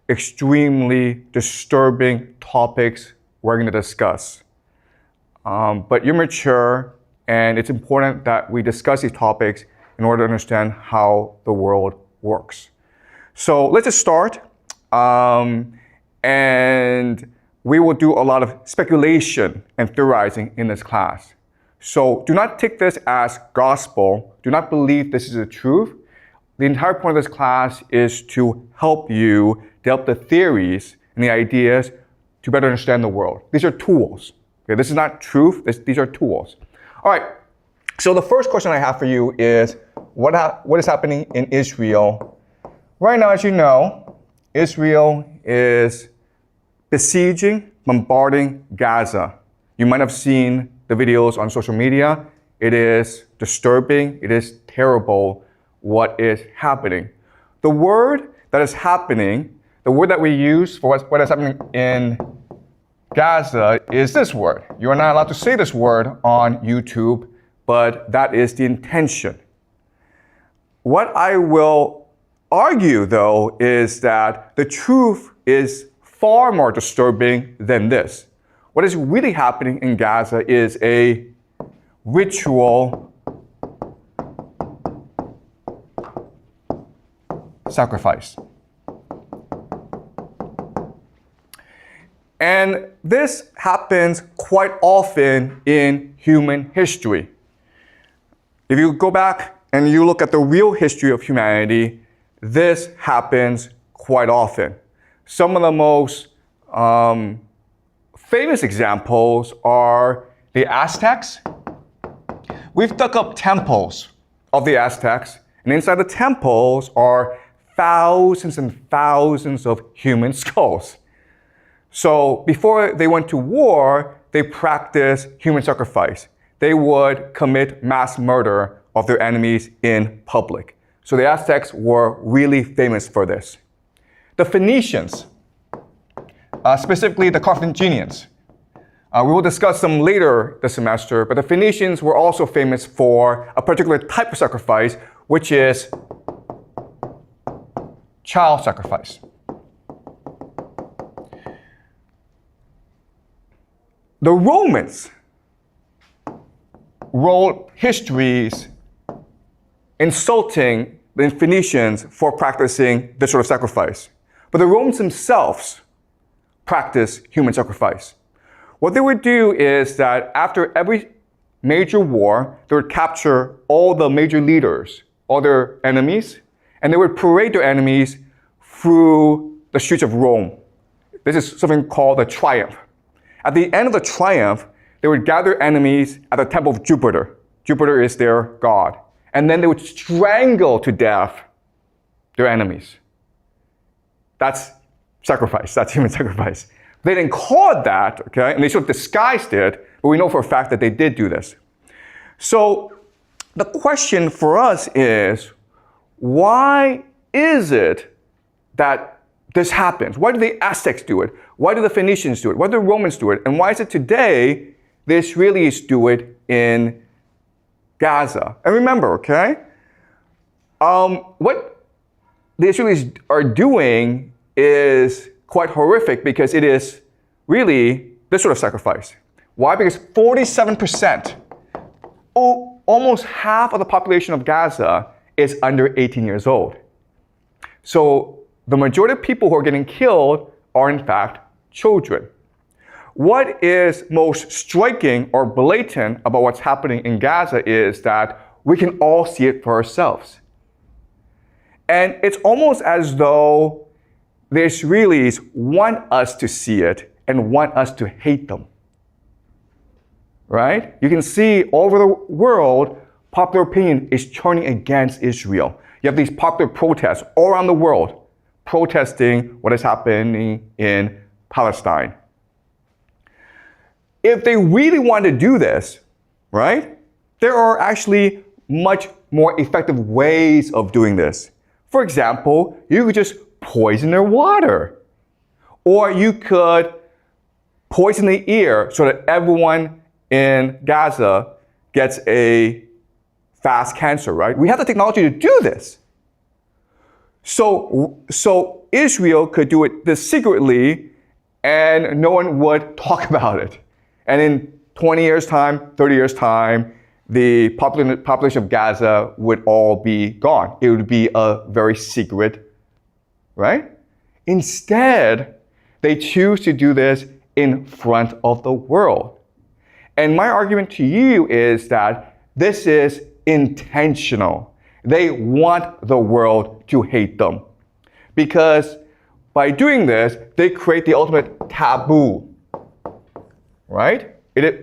extremely disturbing topics we're going to discuss. But you're mature, and it's important that we discuss these topics in order to understand how the world works. So let's just start. And we will do a lot of speculation and theorizing in this class. So do not take this as gospel. Do not believe this is the truth. The entire point of this class is to help you develop the theories and the ideas to better understand the world. These are tools. Okay, this is not truth. These are tools. All right. So the first question I have for you is, what is happening in Israel? Right now, as you know, Israel is besieging, bombarding Gaza. You might have seen the videos on social media. It is disturbing. It is terrible what is happening. The word that is happening, the word that we use for what is happening in Gaza is this word. You are not allowed to say this word on YouTube, but that is the intention. What I will argue, though, is that the truth is far more disturbing than this. What is really happening in Gaza is a ritual sacrifice. And this happens quite often in human history. If you go back and you look at the real history of humanity, this happens quite often. Some of the most famous examples are the Aztecs. We've dug up temples of the Aztecs, and inside the temples are thousands and thousands of human skulls. So before they went to war, they practiced human sacrifice. They would commit mass murder of their enemies in public. So the Aztecs were really famous for this. The Phoenicians, specifically the Carthaginians. We will discuss them later this semester, but the Phoenicians were also famous for a particular type of sacrifice, which is child sacrifice. The Romans wrote histories insulting the Phoenicians for practicing this sort of sacrifice. But the Romans themselves practiced human sacrifice. What they would do is that after every major war, they would capture all the major leaders, all their enemies, and they would parade their enemies through the streets of Rome. This is something called the triumph. At the end of the triumph, they would gather enemies at the temple of Jupiter. Jupiter is their god. And then they would strangle to death their enemies. That's sacrifice. That's human sacrifice. They didn't call it that, okay? And they sort of disguised it, but we know for a fact that they did do this. So the question for us is, why is it that this happens? Why do the Aztecs do it? Why do the Phoenicians do it? Why do the Romans do it? And why is it today the Israelis do it in Gaza? And remember, okay, what the Israelis are doing is quite horrific because it is really this sort of sacrifice. Why? Because 47%, almost half of the population of Gaza is under 18 years old. So the majority of people who are getting killed are in fact children. What is most striking or blatant about what's happening in Gaza is that we can all see it for ourselves. And it's almost as though the Israelis want us to see it and want us to hate them. Right? You can see all over the world, popular opinion is turning against Israel. You have these popular protests all around the world protesting what is happening in Palestine. If they really want to do this, right, there are actually much more effective ways of doing this. For example, you could just poison their water. Or you could poison the air so that everyone in Gaza gets a fast cancer, right? We have the technology to do this. So Israel could do this secretly and no one would talk about it. And in 20 years' time, 30 years' time, the population of Gaza would all be gone. It would be a very secret, right? Instead, they choose to do this in front of the world. And my argument to you is that this is intentional. They want the world to hate them. Because by doing this, they create the ultimate taboo, right?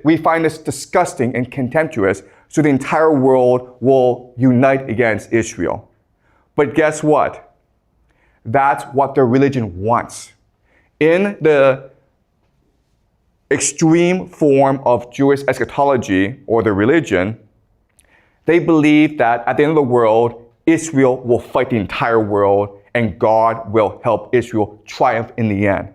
We find this disgusting and contemptuous, so the entire world will unite against Israel. But guess what? That's what their religion wants. In the extreme form of Jewish eschatology, or their religion, they believe that at the end of the world, Israel will fight the entire world and God will help Israel triumph in the end.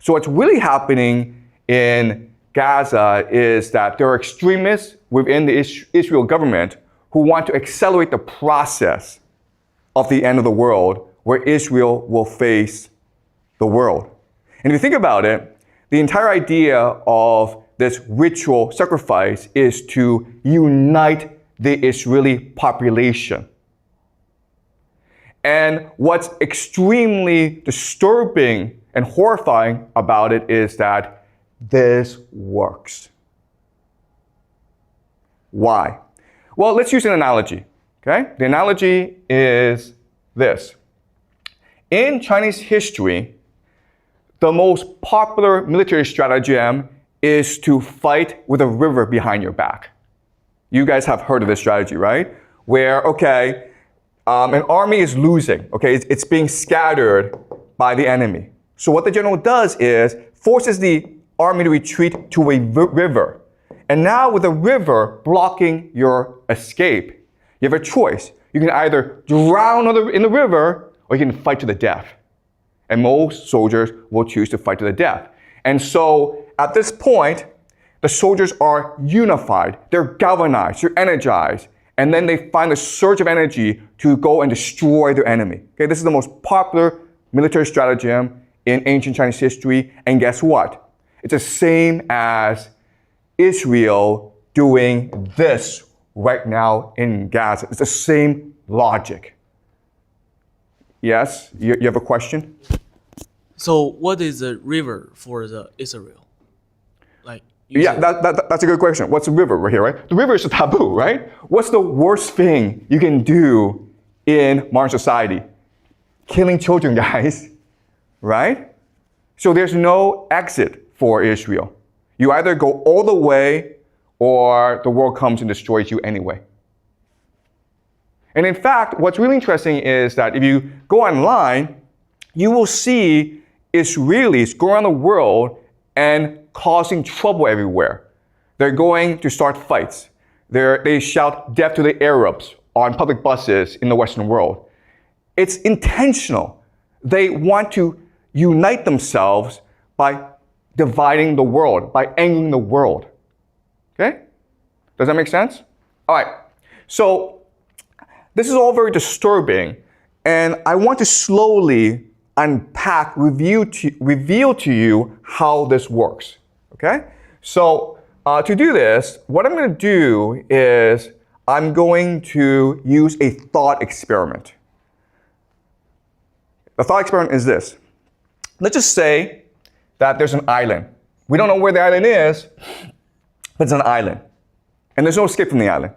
So what's really happening in Gaza is that there are extremists within the Israel government who want to accelerate the process of the end of the world where Israel will face the world. And if you think about it, the entire idea of this ritual sacrifice is to unite the Israeli population. And what's extremely disturbing and horrifying about it is that this works. Why? Well, let's use an analogy, okay? The analogy is this. In Chinese history, the most popular military stratagem is to fight with a river behind your back. You guys have heard of this strategy, right? Where, okay, an army is losing, okay? It's being scattered by the enemy. So what the general does is forces the army to retreat to a river. And now with the river blocking your escape, you have a choice. You can either drown in the river or you can fight to the death. And most soldiers will choose to fight to the death. And so at this point, the soldiers are unified, they're galvanized, they're energized, and then they find a surge of energy to go and destroy their enemy. Okay, this is the most popular military stratagem in ancient Chinese history, and guess what? It's the same as Israel doing this right now in Gaza. It's the same logic. Yes, you have a question? So what is the river for the Israel? Like, yeah, that's a good question. What's a river right here, right? The river is a taboo, right? What's the worst thing you can do in modern society? Killing children, guys, right? So there's no exit for Israel. You either go all the way or the world comes and destroys you anyway. And in fact, what's really interesting is that if you go online, you will see Israelis go around the world and causing trouble everywhere. They're going to start fights. They shout death to the Arabs on public buses in the Western world. It's intentional. They want to unite themselves by dividing the world, by angering the world. Okay? Does that make sense? All right. So this is all very disturbing, and I want to slowly unpack, reveal to you how this works. Okay? So to do this, what I'm going to do is I'm going to use a thought experiment. The thought experiment is this. Let's just say that there's an island. We don't know where the island is, but it's an island. And there's no escape from the island.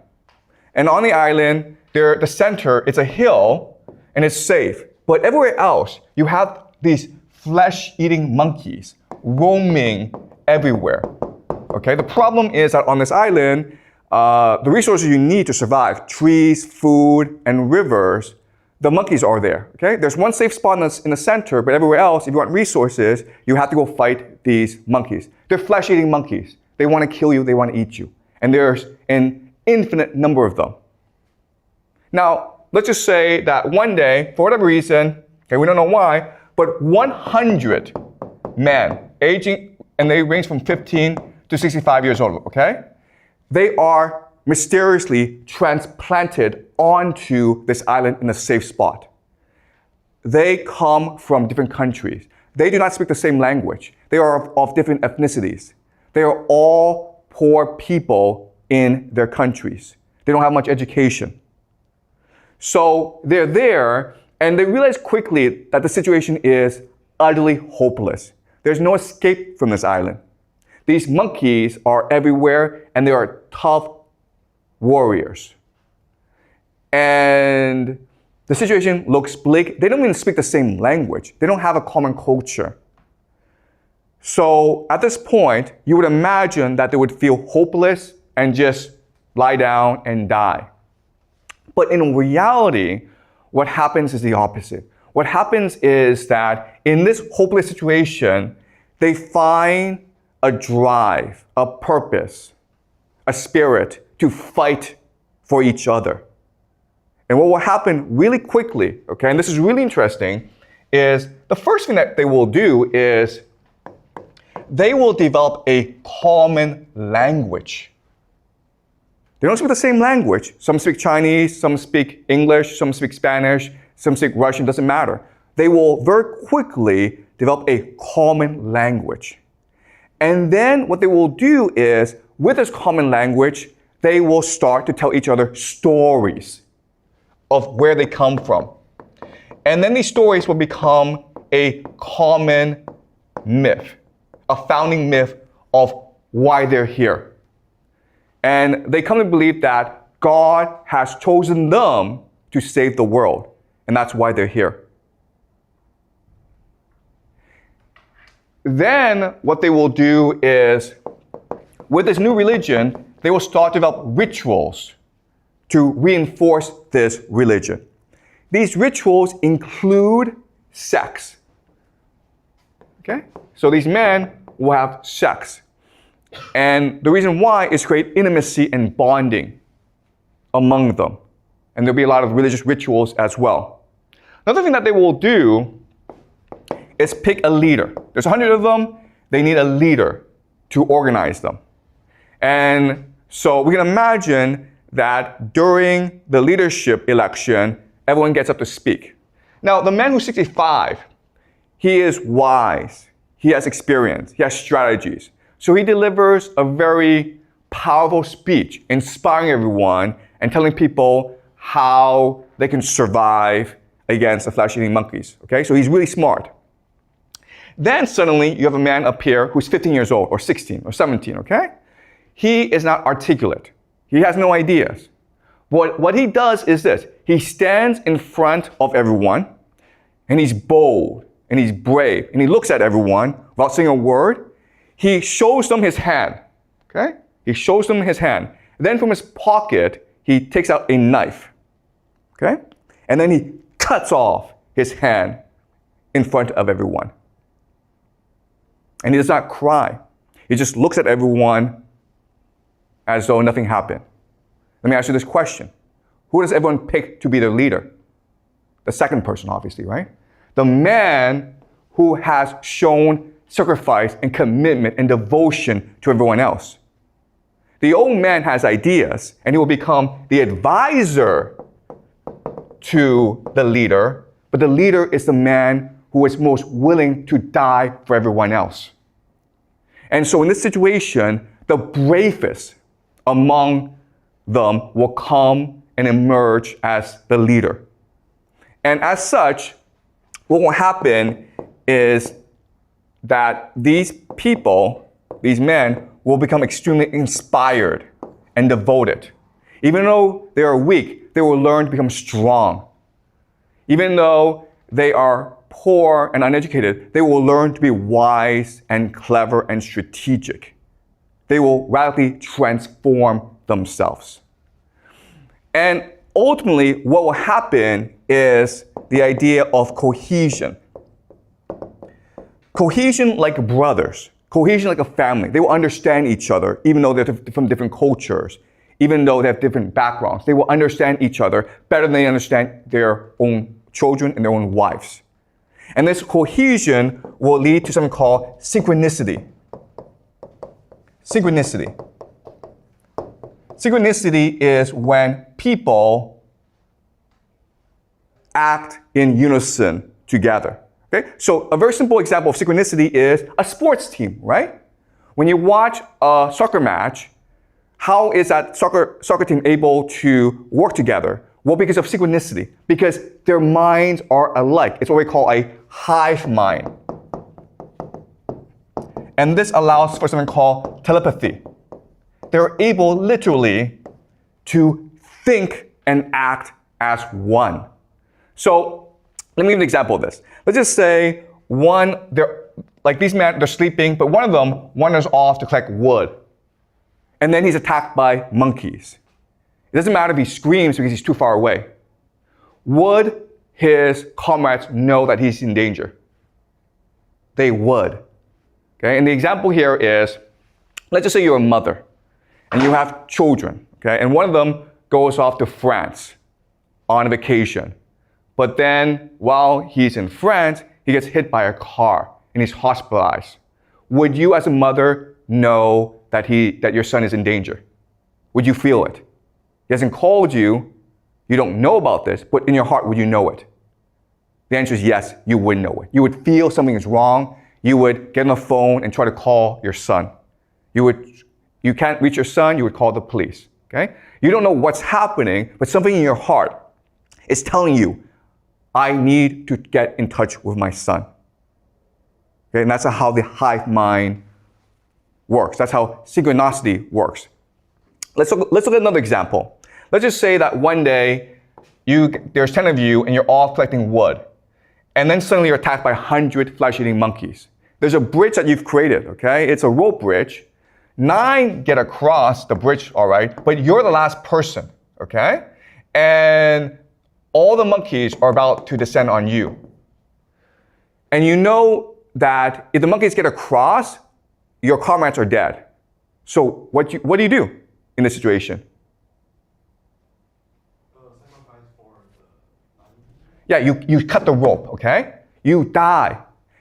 And on the island, the center, it's a hill, and it's safe. But everywhere else, you have these flesh-eating monkeys roaming everywhere. Okay? The problem is that on this island, the resources you need to survive, trees, food, and rivers, the monkeys are there. Okay? There's one safe spot in the center, but everywhere else, if you want resources, you have to go fight these monkeys. They're flesh-eating monkeys. They want to kill you, they want to eat you. And there's an infinite number of them. Now, let's just say that one day, for whatever reason, okay, we don't know why, but 100 men aging, and they range from 15 to 65 years old, okay? They are mysteriously transplanted onto this island in a safe spot. they come from different countries. They do not speak the same language. They are of different ethnicities. They are all poor people in their countries. They don't have much education. So they're there, and they realize quickly that the situation is utterly hopeless. There's no escape from this island. These monkeys are everywhere, and they are tough warriors. And the situation looks bleak. They don't even speak the same language. They don't have a common culture. So at this point, you would imagine that they would feel hopeless and just lie down and die. But in reality, what happens is the opposite. What happens is that in this hopeless situation, they find a drive, a purpose, a spirit to fight for each other. And what will happen really quickly, okay, and this is really interesting, is the first thing that they will do is they will develop a common language. They don't speak the same language. Some speak Chinese, some speak English, some speak Spanish, some speak Russian, doesn't matter. They will very quickly develop a common language. And then what they will do is, with this common language, they will start to tell each other stories of where they come from. And then these stories will become a common myth, a founding myth of why they're here. And they come to believe that God has chosen them to save the world, and that's why they're here. Then what they will do is, with this new religion, they will start to develop rituals to reinforce this religion. These rituals include sex. Okay? So these men will have sex. And the reason why is to create intimacy and bonding among them. And there'll be a lot of religious rituals as well. Another thing that they will do is pick a leader. There's 100 of them. They need a leader to organize them. And so we can imagine that during the leadership election, everyone gets up to speak. Now, the man who's 65, he is wise. He has experience. He has strategies. So he delivers a very powerful speech, inspiring everyone and telling people how they can survive against the flesh-eating monkeys. Okay, so he's really smart. Then suddenly you have a man up here who's 15 years old, or 16, or 17, okay? He is not articulate. He has no ideas. What he does is this. He stands in front of everyone, and he's bold, and he's brave, and he looks at everyone without saying a word. He shows them his hand, okay? He shows them his hand. Then from his pocket, he takes out a knife, okay? And then he cuts off his hand in front of everyone. And he does not cry. He just looks at everyone as though nothing happened. Let me ask you this question. Who does everyone pick to be their leader? The second person, obviously, right? The man who has shown sacrifice and commitment and devotion to everyone else. The old man has ideas, and he will become the advisor to the leader, but the leader is the man who is most willing to die for everyone else. And so in this situation, the bravest among them will come and emerge as the leader. And as such, what will happen is that these people, these men, will become extremely inspired and devoted. Even though they are weak, they will learn to become strong. Even though they are poor and uneducated, they will learn to be wise and clever and strategic. They will radically transform themselves. And ultimately, what will happen is the idea of cohesion. Cohesion like brothers, cohesion like a family. They will understand each other, even though they're from different cultures, even though they have different backgrounds. They will understand each other better than they understand their own children and their own wives. And this cohesion will lead to something called synchronicity. Synchronicity. Synchronicity is when people act in unison together. Okay? So a very simple example of synchronicity is a sports team, right? When you watch a soccer match, how is that soccer team able to work together? Well, because of synchronicity, because their minds are alike. It's what we call a hive mind. And this allows for something called telepathy. They're able literally to think and act as one. So let me give an example of this. Let's just say these men, they're sleeping, but one of them wanders off to collect wood. And then he's attacked by monkeys. It doesn't matter if he screams because he's too far away. Would his comrades know that he's in danger? They would. Okay? And the example here is, let's just say you're a mother and you have children, okay? And one of them goes off to France on a vacation. But then while he's in France, he gets hit by a car and he's hospitalized. Would you as a mother know that your son is in danger? Would you feel it? He hasn't called you, you don't know about this, but in your heart, would you know it? The answer is yes, you would know it. You would feel something is wrong. You would get on the phone and try to call your son. You can't reach your son, you would call the police. Okay? You don't know what's happening, but something in your heart is telling you, I need to get in touch with my son. Okay? And that's how the hive mind works. That's how synchronicity works. Let's look at another example. Let's just say that one day there's 10 of you and you're all collecting wood. And then suddenly you're attacked by 100 flesh-eating monkeys. There's a bridge that you've created, okay? It's a rope bridge. 9 get across the bridge, all right, but you're the last person, okay? And all the monkeys are about to descend on you. And you know that if the monkeys get across, your comrades are dead. So what do you do in this situation? Yeah, you cut the rope, okay? You die.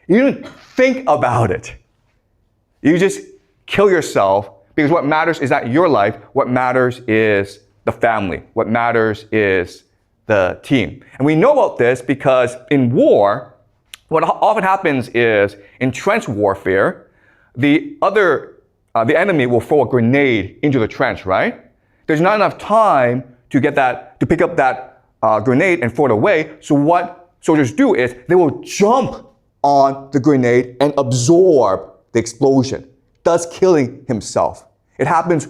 You didn't think about it. You just kill yourself because what matters is not your life. What matters is the family. What matters is the team. And we know about this because in war, what often happens is in trench warfare, the enemy will throw a grenade into the trench, right? There's not enough time to pick up that grenade and throw it away. So what soldiers do is they will jump on the grenade and absorb the explosion, thus killing himself. It happens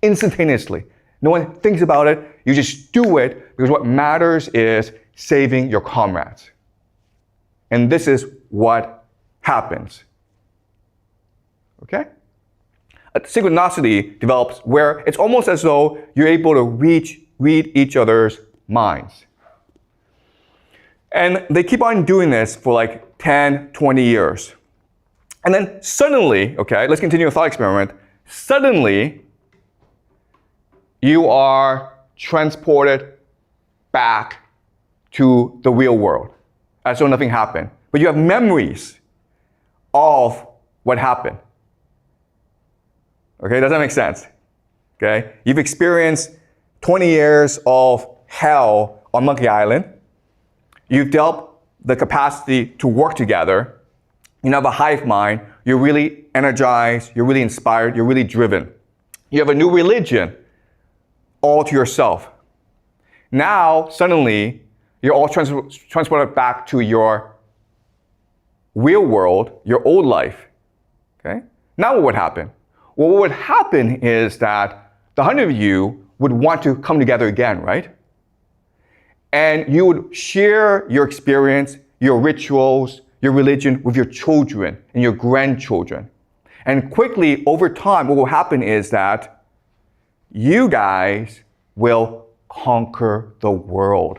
instantaneously. No one thinks about it. You just do it because what matters is saving your comrades. And this is what happens. Okay? A synchronicity develops where it's almost as though you're able to read each other's minds. And they keep on doing this for like 10, 20 years. And then suddenly, okay, let's continue a thought experiment. Suddenly, you are transported back to the real world as though nothing happened. But you have memories of what happened. Okay, does that make sense? Okay, you've experienced 20 years of hell on Monkey Island. You've developed the capacity to work together. You have a hive mind. You're really energized. You're really inspired. You're really driven. You have a new religion all to yourself. Now, suddenly, you're all transported back to your real world, your old life. Okay? Now what would happen? Well, what would happen is that the 100 of you would want to come together again, right? And you would share your experience, your rituals, your religion with your children and your grandchildren. And quickly, over time, what will happen is that you guys will conquer the world.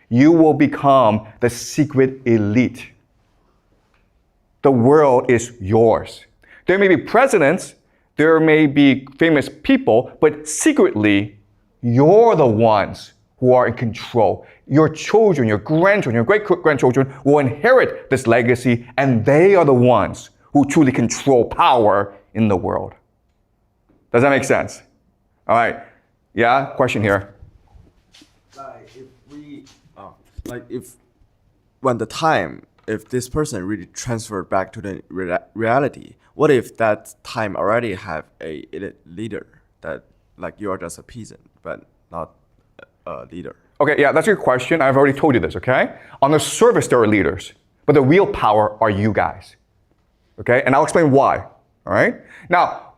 You will become the secret elite. The world is yours. There may be presidents, there may be famous people, but secretly, you're the ones who are in control. Your children, your grandchildren, your great-grandchildren will inherit this legacy, and they are the ones who truly control power in the world. Does that make sense? All right. Yeah, question here. Like if when the time, if this person really transferred back to the reality, what if that time already have a leader that like you are just a peasant, but not a leader? Okay, yeah, that's a good question. I've already told you this, okay? On the surface, there are leaders, but the real power are you guys, okay? And I'll explain why, all right? Now,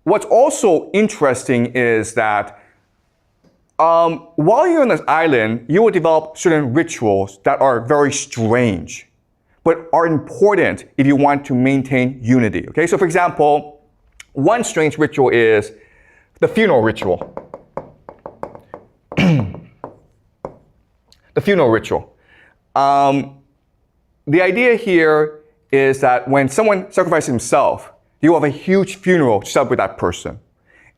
what's also interesting is that while you're on this island, you will develop certain rituals that are very strange, but are important if you want to maintain unity, okay? So for example, one strange ritual is the funeral ritual. The funeral ritual. The idea here is that when someone sacrifices himself, you have a huge funeral to celebrate that person.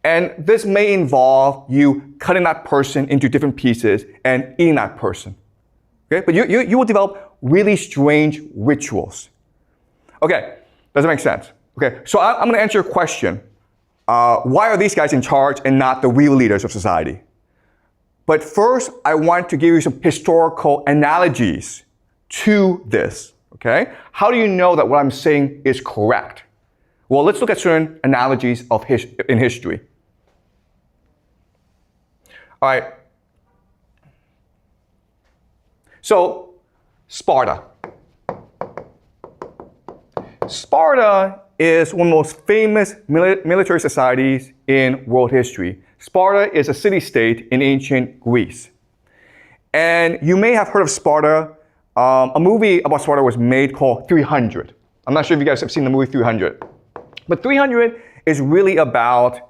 And this may involve you cutting that person into different pieces and eating that person. Okay? But you will develop really strange rituals. Okay, does that make sense? Okay, so I'm going to answer your question. Why are these guys in charge and not the real leaders of society? But first, I want to give you some historical analogies to this, okay? How do you know that what I'm saying is correct? Well, let's look at certain analogies in history. All right. So, Sparta. Sparta is one of the most famous military societies in world history. Sparta is a city-state in ancient Greece. And you may have heard of Sparta. A movie about Sparta was made called 300. I'm not sure if you guys have seen the movie 300. But 300 is really about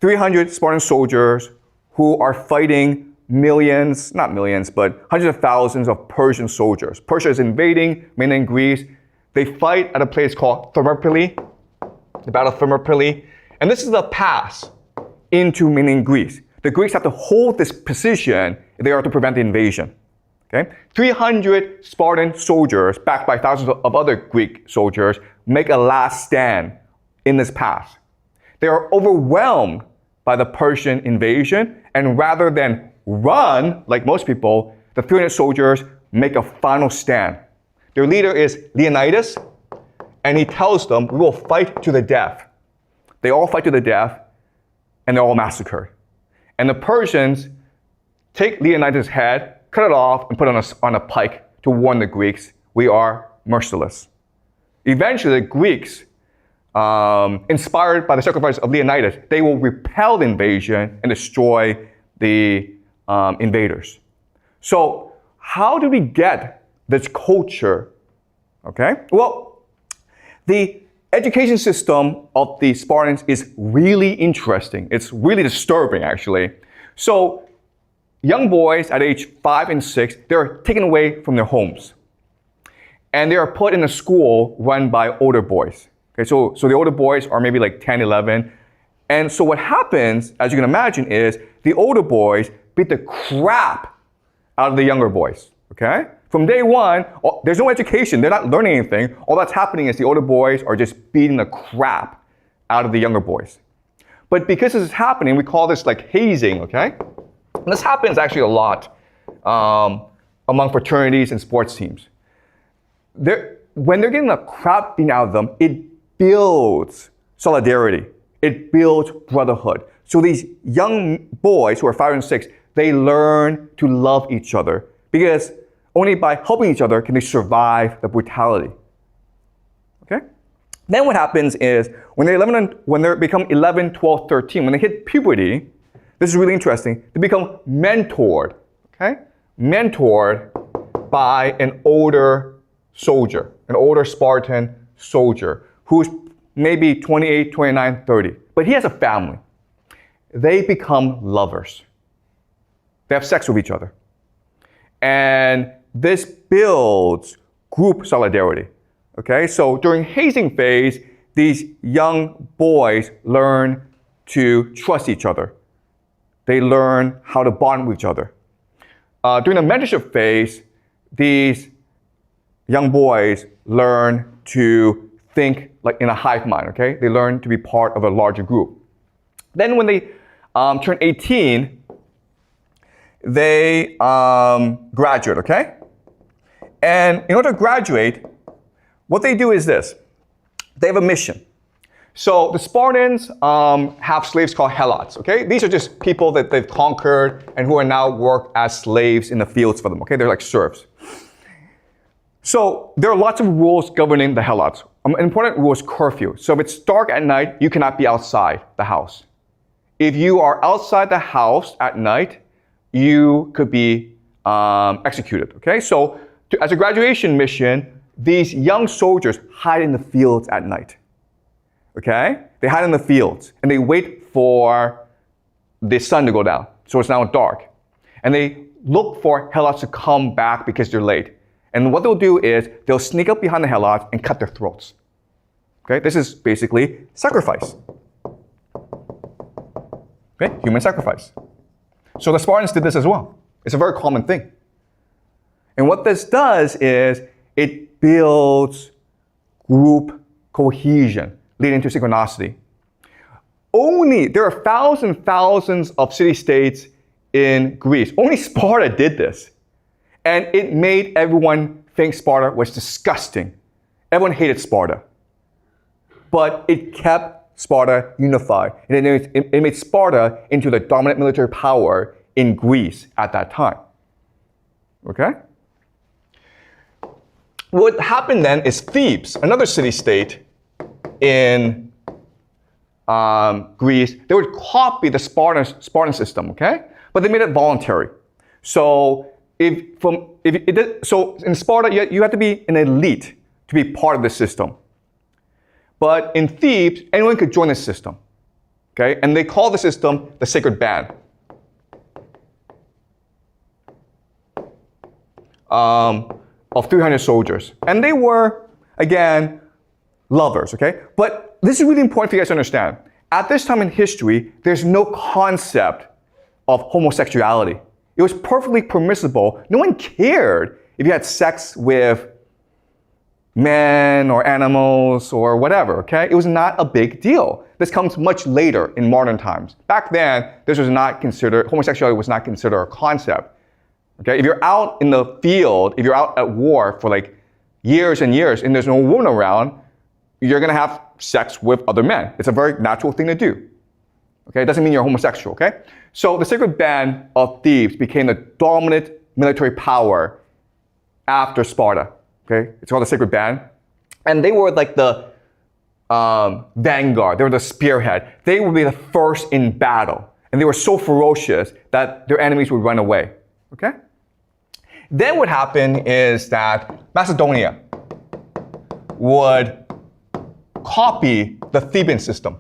300 Spartan soldiers who are fighting millions, not millions, but hundreds of thousands of Persian soldiers. Persia is invading mainland Greece. They fight at a place called Thermopylae, the Battle of Thermopylae. And this is the pass into mainland Greece. The Greeks have to hold this position if they are to prevent the invasion. Okay? 300 Spartan soldiers, backed by thousands of other Greek soldiers, make a last stand in this pass. They are overwhelmed by the Persian invasion, and rather than run, like most people, the 300 soldiers make a final stand. Their leader is Leonidas, and he tells them, we will fight to the death. They all fight to the death, and they're all massacred. And the Persians take Leonidas' head, cut it off, and put it on a pike to warn the Greeks, we are merciless. Eventually, the Greeks, inspired by the sacrifice of Leonidas, they will repel the invasion and destroy the invaders. So how do we get this culture? Okay, well, the education system of the Spartans is really interesting. It's really disturbing, actually. So young boys at age 5 and 6, they're taken away from their homes. And they are put in a school run by older boys. Okay, so the older boys are maybe like 10, 11. And so what happens, as you can imagine, is the older boys beat the crap out of the younger boys. Okay? From day one, there's no education. They're not learning anything. All that's happening is the older boys are just beating the crap out of the younger boys. But because this is happening, we call this like hazing, okay? And this happens actually a lot among fraternities and sports teams. When they're getting the crap beaten out of them, it builds solidarity. It builds brotherhood. So these young boys who are 5 and 6, they learn to love each other because only by helping each other can they survive the brutality. Okay? Then what happens is when they become 11, 12, 13, when they hit puberty, this is really interesting, they become mentored. Okay? Mentored by an older soldier, an older Spartan soldier who's maybe 28, 29, 30. But he has a family. They become lovers. They have sex with each other. And this builds group solidarity. Okay, so during hazing phase, these young boys learn to trust each other. They learn how to bond with each other. During the mentorship phase, these young boys learn to think like in a hive mind, okay? They learn to be part of a larger group. Then when they turn 18, they graduate, okay? And in order to graduate, what they do is this. They have a mission. So the Spartans have slaves called helots, okay? These are just people that they've conquered and who are now work as slaves in the fields for them, okay? They're like serfs. So there are lots of rules governing the helots. An important rule is curfew. So if it's dark at night, you cannot be outside the house. If you are outside the house at night, you could be executed, okay? So as a graduation mission, these young soldiers hide in the fields at night, okay? They hide in the fields and they wait for the sun to go down. So it's now dark. And they look for helots to come back because they're late. And what they'll do is they'll sneak up behind the helots and cut their throats. Okay, this is basically sacrifice. Okay, human sacrifice. So the Spartans did this as well. It's a very common thing. And what this does is it builds group cohesion, leading to synchronicity. There are thousands of city-states in Greece. Only Sparta did this. And it made everyone think Sparta was disgusting. Everyone hated Sparta. But it kept Sparta unified. And it made Sparta into the dominant military power in Greece at that time. Okay? What happened then is Thebes, another city-state in Greece, they would copy the Spartan system, okay? But they made it voluntary. So so in Sparta, you had to be an elite to be part of the system. But in Thebes, anyone could join the system, okay? And they call the system the sacred band. Of 300 soldiers. And they were, again, lovers, okay? But this is really important for you guys to understand. At this time in history, there's no concept of homosexuality. It was perfectly permissible. No one cared if you had sex with men or animals or whatever, okay? It was not a big deal. This comes much later in modern times. Back then, homosexuality was not considered a concept. Okay, if you're out in the field, if you're out at war for like years and years and there's no woman around, you're gonna have sex with other men. It's a very natural thing to do. Okay, it doesn't mean you're homosexual, okay? So the sacred band of Thebes became the dominant military power after Sparta, okay? It's called the sacred band. And they were like the vanguard, they were the spearhead. They would be the first in battle. And they were so ferocious that their enemies would run away, okay? Then what happened is that Macedonia would copy the Theban system.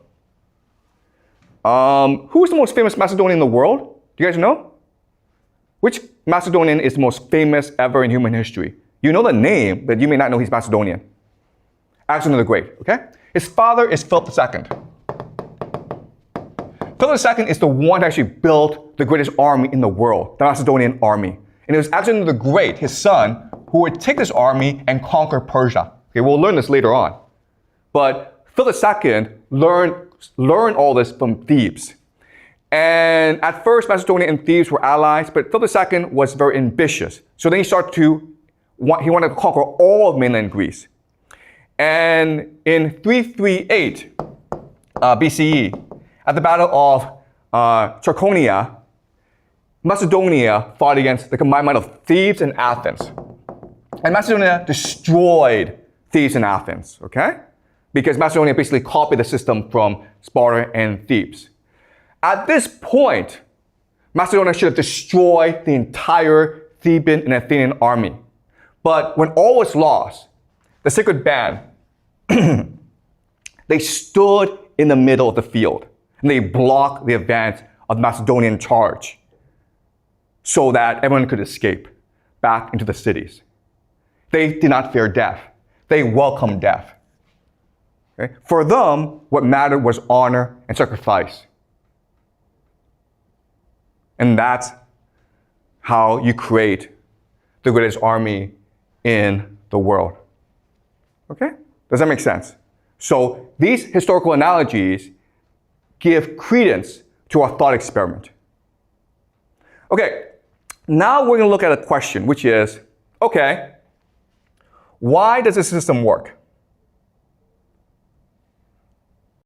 Who's the most famous Macedonian in the world? Do you guys know? Which Macedonian is the most famous ever in human history? You know the name, but you may not know he's Macedonian. Alexander the Great, okay? His father is Philip II. Philip II is the one who actually built the greatest army in the world, the Macedonian army. And it was Alexander the Great, his son, who would take this army and conquer Persia. Okay, we'll learn this later on. But Philip II learned all this from Thebes. And at first, Macedonia and Thebes were allies, but Philip II was very ambitious. So then he wanted to conquer all of mainland Greece. And in 338 BCE, at the Battle of Trachonia, Macedonia fought against the combined might of Thebes and Athens. And Macedonia destroyed Thebes and Athens, okay? Because Macedonia basically copied the system from Sparta and Thebes. At this point, Macedonia should have destroyed the entire Theban and Athenian army. But when all was lost, the sacred band, they stood in the middle of the field and they blocked the advance of the Macedonian charge so that everyone could escape back into the cities. They did not fear death. They welcomed death. Okay? For them, what mattered was honor and sacrifice. And that's how you create the greatest army in the world. Okay? Does that make sense? So these historical analogies give credence to our thought experiment. Okay, now we're going to look at a question, which is, okay, Why does the system work?